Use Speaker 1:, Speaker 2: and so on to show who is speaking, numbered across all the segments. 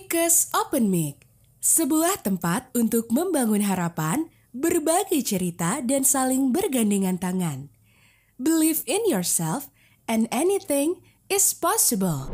Speaker 1: Fikes Open Mic, sebuah tempat untuk membangun harapan, berbagi cerita, dan saling bergandengan tangan. Believe in yourself and anything is possible.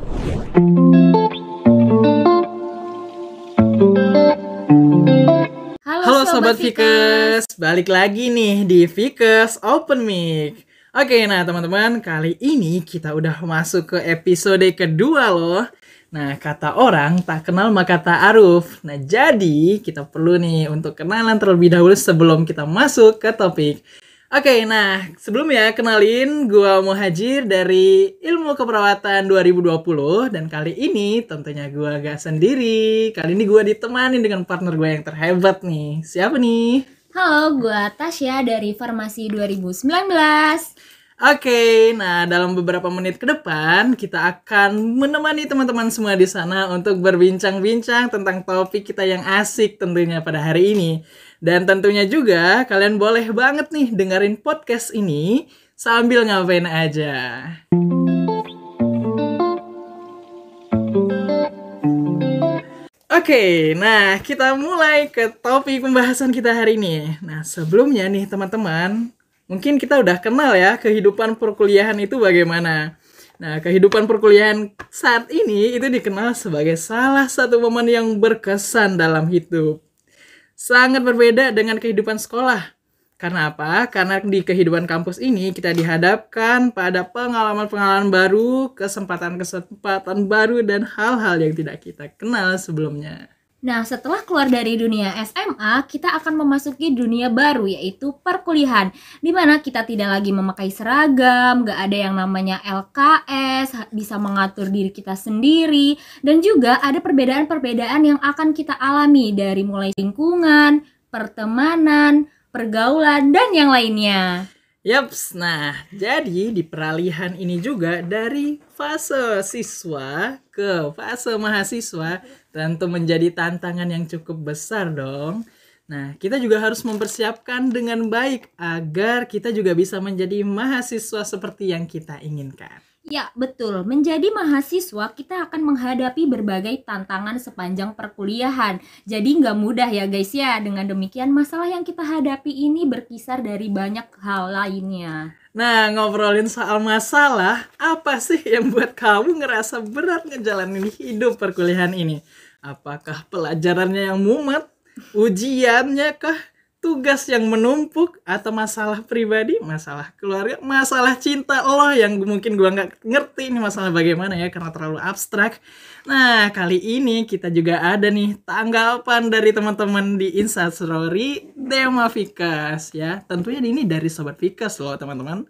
Speaker 2: Halo Sobat Fikes, balik lagi nih di Fikes Open Mic. Oke, nah teman-teman, kali ini kita udah masuk ke episode kedua loh. Nah, kata orang tak kenal maka tak aruf. Nah, jadi kita perlu nih untuk kenalan terlebih dahulu sebelum kita masuk ke topik. Oke, nah sebelumnya kenalin gua Muhajir dari Ilmu Keperawatan 2020 dan kali ini tentunya gua gak sendiri. Kali ini gua ditemani dengan partner gue yang terhebat nih. Siapa nih?
Speaker 3: Halo, gue Tasya dari Farmasi 2019.
Speaker 2: Oke, nah dalam beberapa menit ke depan kita akan menemani teman-teman semua di sana untuk berbincang-bincang tentang topik kita yang asik tentunya pada hari ini. Dan tentunya juga kalian boleh banget nih dengerin podcast ini sambil ngapain aja. Oke, nah kita mulai ke topik pembahasan kita hari ini. Nah sebelumnya nih teman-teman, mungkin kita udah kenal ya kehidupan perkuliahan itu bagaimana. Nah kehidupan perkuliahan saat ini itu dikenal sebagai salah satu momen yang berkesan dalam hidup. Sangat berbeda dengan kehidupan sekolah. Karena apa? Karena di kehidupan kampus ini kita dihadapkan pada pengalaman-pengalaman baru, kesempatan-kesempatan baru, dan hal-hal yang tidak kita kenal sebelumnya.
Speaker 3: Nah, setelah keluar dari dunia SMA, kita akan memasuki dunia baru, yaitu perkuliahan, di mana kita tidak lagi memakai seragam, gak ada yang namanya LKS, bisa mengatur diri kita sendiri, dan juga ada perbedaan-perbedaan yang akan kita alami dari mulai lingkungan, pertemanan, pergaulan, dan yang lainnya.
Speaker 2: Yaps, nah jadi di peralihan ini juga dari fase siswa ke fase mahasiswa tentu menjadi tantangan yang cukup besar dong. Nah kita juga harus mempersiapkan dengan baik agar kita juga bisa menjadi mahasiswa seperti yang kita inginkan.
Speaker 3: Ya, betul. Menjadi mahasiswa, kita akan menghadapi berbagai tantangan sepanjang perkuliahan. Jadi nggak mudah ya guys ya. Dengan demikian, masalah yang kita hadapi ini berkisar dari banyak hal lainnya.
Speaker 2: Nah, ngobrolin soal masalah, apa sih yang buat kamu ngerasa berat ngejalanin hidup perkuliahan ini? Apakah pelajarannya yang mumet? Ujiannya kah? Tugas yang menumpuk? Atau masalah pribadi? Masalah keluarga? Masalah cinta lo yang mungkin gue gak ngerti ini masalah bagaimana ya karena terlalu abstrak. Nah, kali ini kita juga ada nih tanggapan dari teman-teman di Instastory Dema Fikas ya. Tentunya ini dari Sobat Fikas loh teman-teman.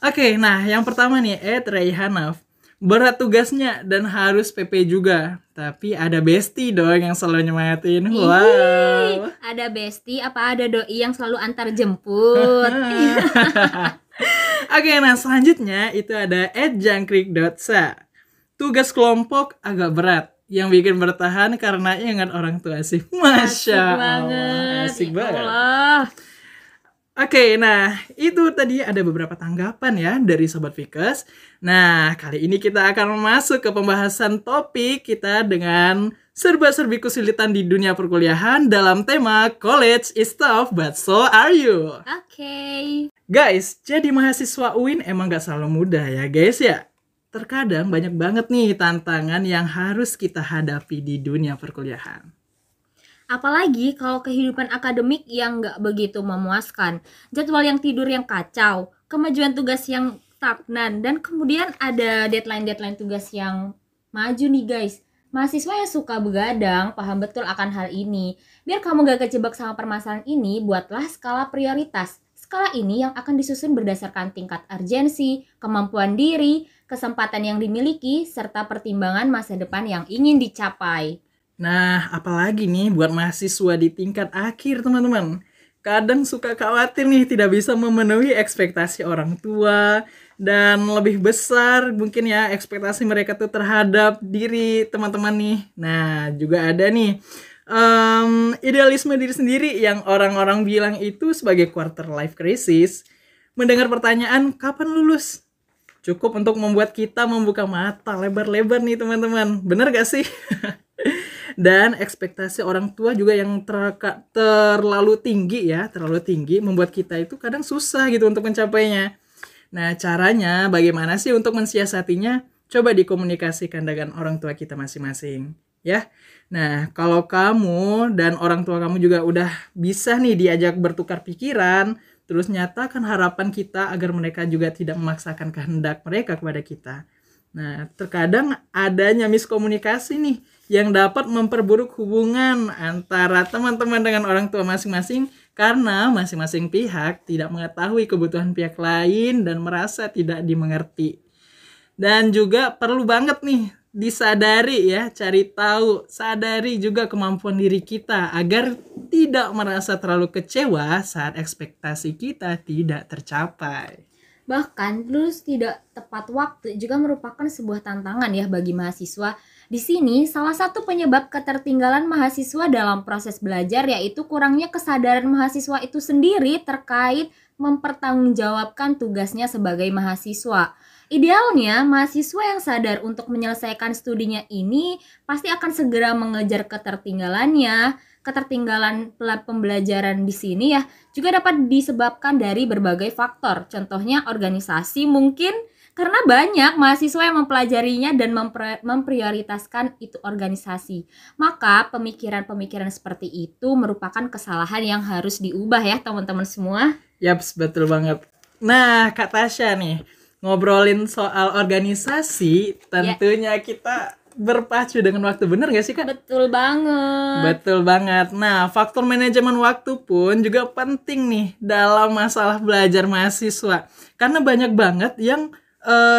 Speaker 2: Oke, nah yang pertama nih Rayhanaf. Berat tugasnya dan harus PP juga. Tapi ada Besti dong yang selalu nyemangatin. Wow.
Speaker 3: Ada Besti apa ada doi yang selalu antar jemput?
Speaker 2: Oke, nah selanjutnya itu ada @jangkrik.sa. Tugas kelompok agak berat. Yang bikin bertahan karena ingat orang tua sih. Masya Allah. Asik banget.
Speaker 3: Allah.
Speaker 2: Oke, nah itu tadi ada beberapa tanggapan ya dari Sobat Fikes. Nah, kali ini kita akan masuk ke pembahasan topik kita dengan serba-serbi kesulitan di dunia perkuliahan dalam tema College is tough, but so are you.
Speaker 3: Oke.
Speaker 2: Guys, jadi mahasiswa UIN emang gak selalu mudah ya guys ya. Terkadang banyak banget nih tantangan yang harus kita hadapi di dunia perkuliahan.
Speaker 3: Apalagi kalau kehidupan akademik yang nggak begitu memuaskan, jadwal yang tidur yang kacau, kemajuan tugas yang stagnan, dan kemudian ada deadline-deadline tugas yang maju nih guys. Mahasiswa yang suka begadang paham betul akan hal ini. Biar kamu gak kejebak sama permasalahan ini, buatlah skala prioritas. Skala ini yang akan disusun berdasarkan tingkat urgensi, kemampuan diri, kesempatan yang dimiliki, serta pertimbangan masa depan yang ingin dicapai.
Speaker 2: Nah, apalagi nih buat mahasiswa di tingkat akhir teman-teman. Kadang suka khawatir nih tidak bisa memenuhi ekspektasi orang tua. Dan lebih besar mungkin ya ekspektasi mereka tuh terhadap diri teman-teman nih. Nah, juga ada nih idealisme diri sendiri yang orang-orang bilang itu sebagai quarter life crisis. Mendengar pertanyaan, kapan lulus? Cukup untuk membuat kita membuka mata lebar-lebar nih teman-teman. Bener gak sih? Dan ekspektasi orang tua juga yang terlalu tinggi ya, terlalu tinggi membuat kita itu kadang susah gitu untuk mencapainya. Nah, caranya bagaimana sih untuk mensiasatinya? Coba dikomunikasikan dengan orang tua kita masing-masing, ya. Nah, kalau kamu dan orang tua kamu juga udah bisa nih diajak bertukar pikiran, terus nyatakan harapan kita agar mereka juga tidak memaksakan kehendak mereka kepada kita. Nah, terkadang adanya miskomunikasi nih yang dapat memperburuk hubungan antara teman-teman dengan orang tua masing-masing karena masing-masing pihak tidak mengetahui kebutuhan pihak lain dan merasa tidak dimengerti. Dan juga perlu banget nih disadari ya, cari tahu, sadari juga kemampuan diri kita agar tidak merasa terlalu kecewa saat ekspektasi kita tidak tercapai.
Speaker 3: Bahkan lulus tidak tepat waktu juga merupakan sebuah tantangan ya bagi mahasiswa. Di sini salah satu penyebab ketertinggalan mahasiswa dalam proses belajar yaitu kurangnya kesadaran mahasiswa itu sendiri terkait mempertanggungjawabkan tugasnya sebagai mahasiswa. Idealnya, mahasiswa yang sadar untuk menyelesaikan studinya ini pasti akan segera mengejar ketertinggalannya. Ketertinggalan pembelajaran di sini ya juga dapat disebabkan dari berbagai faktor. Contohnya organisasi mungkin karena banyak mahasiswa yang mempelajarinya dan memprioritaskan itu organisasi. Maka pemikiran-pemikiran seperti itu merupakan kesalahan yang harus diubah ya teman-teman semua.
Speaker 2: Yaps, betul banget. Nah, Kak Tasya nih, ngobrolin soal organisasi, tentunya kita berpacu dengan waktu, bener gak sih Kak?
Speaker 3: Betul banget.
Speaker 2: Betul banget. Nah, faktor manajemen waktu pun juga penting nih dalam masalah belajar mahasiswa. Karena banyak banget yang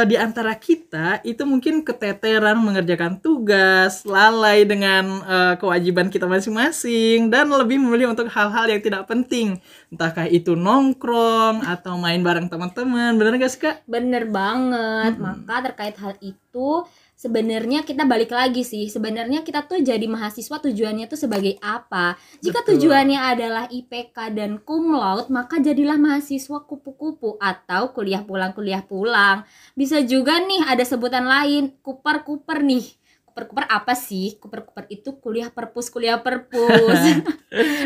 Speaker 2: di antara kita itu mungkin keteteran mengerjakan tugas, lalai dengan kewajiban kita masing-masing, dan lebih memilih untuk hal-hal yang tidak penting. Entahkah itu nongkrong atau main bareng teman-teman. Bener gak sih Kak?
Speaker 3: Bener banget. Maka terkait hal itu sebenarnya kita balik lagi sih. Sebenarnya kita tuh jadi mahasiswa tujuannya tuh sebagai apa? Jika
Speaker 2: Betul.
Speaker 3: tujuannya adalah IPK dan cum laude, maka jadilah mahasiswa kupu-kupu atau kuliah pulang. Bisa juga nih ada sebutan lain, kuper-kuper nih. Kuper-kuper apa sih? Kuper-kuper itu kuliah perpus.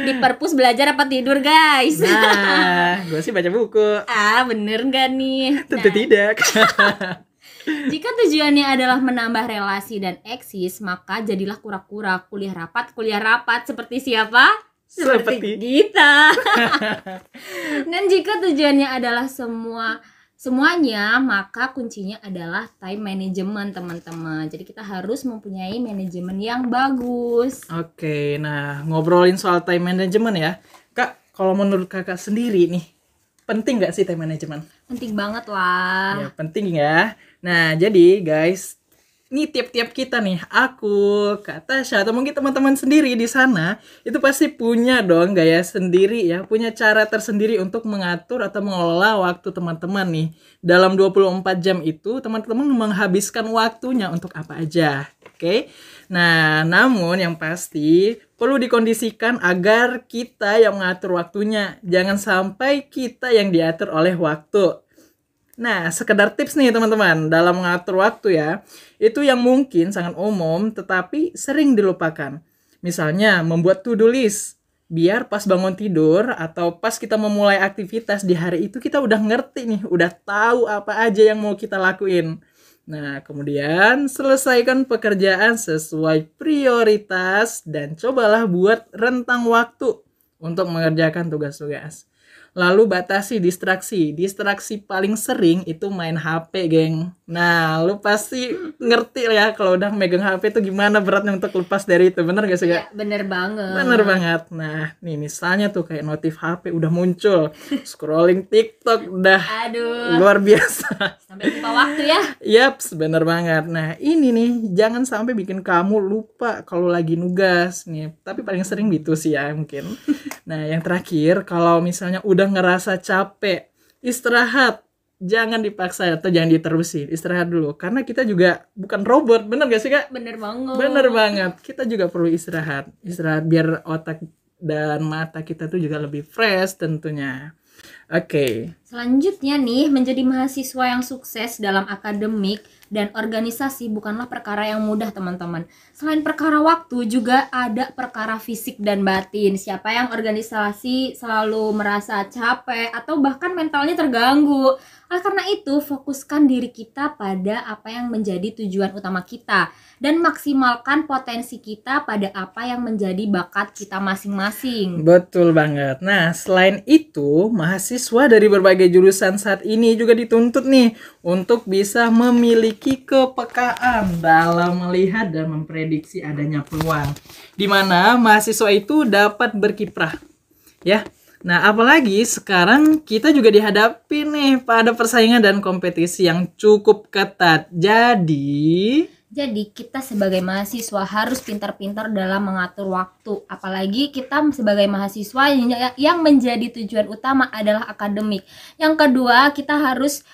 Speaker 3: Di perpus belajar apa tidur, guys?
Speaker 2: Nah, gue sih baca buku.
Speaker 3: Bener gak nih?
Speaker 2: Tentu tidak.
Speaker 3: Jika tujuannya adalah menambah relasi dan eksis, maka jadilah kura-kura, kuliah rapat seperti siapa?
Speaker 2: Seperti
Speaker 3: kita. Dan jika tujuannya adalah semuanya, maka kuncinya adalah time management, teman-teman. Jadi kita harus mempunyai manajemen yang bagus.
Speaker 2: Oke, nah ngobrolin soal time management ya. Kak, kalau menurut kakak sendiri nih, penting gak sih time management?
Speaker 3: Penting banget lah.
Speaker 2: Ya, penting ya. Nah, jadi guys, ini tiap-tiap kita nih, aku, Kak Tasya, atau mungkin teman-teman sendiri di sana, itu pasti punya dong gaya sendiri ya, punya cara tersendiri untuk mengatur atau mengelola waktu teman-teman nih. Dalam 24 jam itu, teman-teman menghabiskan waktunya untuk apa aja, oke? Nah, namun yang pasti perlu dikondisikan agar kita yang mengatur waktunya, jangan sampai kita yang diatur oleh waktu. Nah, sekedar tips nih teman-teman dalam mengatur waktu ya, itu yang mungkin sangat umum tetapi sering dilupakan. Misalnya membuat to-do list, biar pas bangun tidur atau pas kita memulai aktivitas di hari itu kita udah ngerti nih, udah tahu apa aja yang mau kita lakuin. Nah, kemudian selesaikan pekerjaan sesuai prioritas dan cobalah buat rentang waktu untuk mengerjakan tugas-tugas. Lalu batasi distraksi. Distraksi paling sering itu main HP, geng. Nah, lu pasti ngerti ya kalau udah megang HP itu gimana beratnya untuk lepas dari itu. Bener gak sih, Kak?
Speaker 3: Ya, bener banget.
Speaker 2: Bener banget. Nah, nih misalnya tuh kayak notif HP udah muncul. Scrolling TikTok udah luar biasa.
Speaker 3: Sampai lupa waktu ya.
Speaker 2: Yaps, bener banget. Nah, ini nih jangan sampai bikin kamu lupa kalau lagi nugas nih. Tapi paling sering gitu sih ya mungkin. Nah, yang terakhir, kalau misalnya udah ngerasa capek, istirahat. Jangan dipaksa atau jangan diterusin. Istirahat dulu. Karena kita juga bukan robot. Bener gak sih, Kak?
Speaker 3: Bener banget.
Speaker 2: Bener banget. Kita juga perlu istirahat. Istirahat biar otak dan mata kita tuh juga lebih fresh tentunya. Oke.
Speaker 3: Selanjutnya nih, menjadi mahasiswa yang sukses dalam akademik dan organisasi bukanlah perkara yang mudah, teman-teman. Selain perkara waktu, juga ada perkara fisik dan batin. Siapa yang organisasi selalu merasa capek atau bahkan mentalnya terganggu. Oleh karena itu, fokuskan diri kita pada apa yang menjadi tujuan utama kita dan maksimalkan potensi kita pada apa yang menjadi bakat kita masing-masing.
Speaker 2: Betul banget. Nah, selain itu, mahasiswa dari berbagai jurusan saat ini juga dituntut nih untuk bisa memiliki kepekaan dalam melihat dan memprediksi adanya peluang, di mana mahasiswa itu dapat berkiprah. Ya. Nah, apalagi sekarang kita juga dihadapi nih pada persaingan dan kompetisi yang cukup ketat.
Speaker 3: Jadi kita sebagai mahasiswa harus pintar-pintar dalam mengatur waktu. Apalagi kita sebagai mahasiswa yang menjadi tujuan utama adalah akademik. Yang kedua, kita harus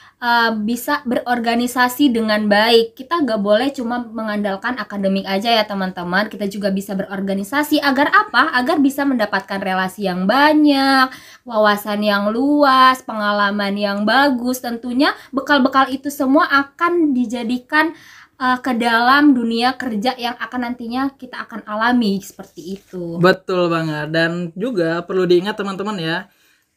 Speaker 3: bisa berorganisasi dengan baik. Kita gak boleh cuma mengandalkan akademik aja ya teman-teman. Kita juga bisa berorganisasi agar apa? Agar bisa mendapatkan relasi yang banyak, wawasan yang luas, pengalaman yang bagus. Tentunya bekal-bekal itu semua akan dijadikan ke dalam dunia kerja yang akan nantinya kita akan alami seperti itu.
Speaker 2: Betul banget. Dan juga perlu diingat teman-teman ya,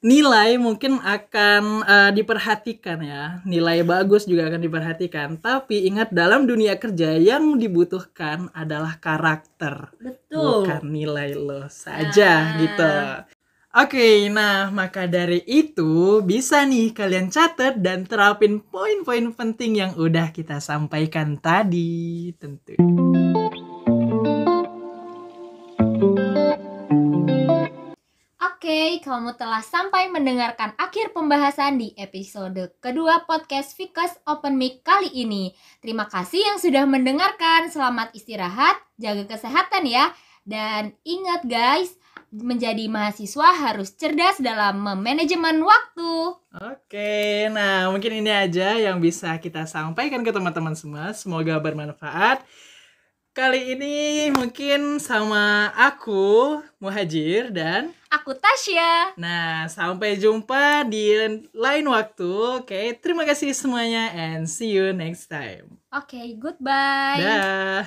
Speaker 2: nilai mungkin akan diperhatikan ya. Nilai bagus juga akan diperhatikan. Tapi ingat, dalam dunia kerja yang dibutuhkan adalah karakter.
Speaker 3: Betul.
Speaker 2: Bukan nilai lo saja gitu. Oke, nah maka dari itu bisa nih kalian catat dan terapin poin-poin penting yang udah kita sampaikan tadi tentu.
Speaker 3: Oke, kamu telah sampai mendengarkan akhir pembahasan di episode kedua podcast Vikas Open Mic kali ini. Terima kasih yang sudah mendengarkan. Selamat istirahat, jaga kesehatan ya. Dan ingat guys, menjadi mahasiswa harus cerdas dalam memanajemen waktu.
Speaker 2: Oke, nah mungkin ini aja yang bisa kita sampaikan ke teman-teman semua. Semoga bermanfaat. Kali ini mungkin sama aku, Muhajir, dan
Speaker 3: aku Tasya.
Speaker 2: Nah, sampai jumpa di lain waktu. Oke, terima kasih semuanya and see you next time.
Speaker 3: Oke, goodbye.
Speaker 2: Dah.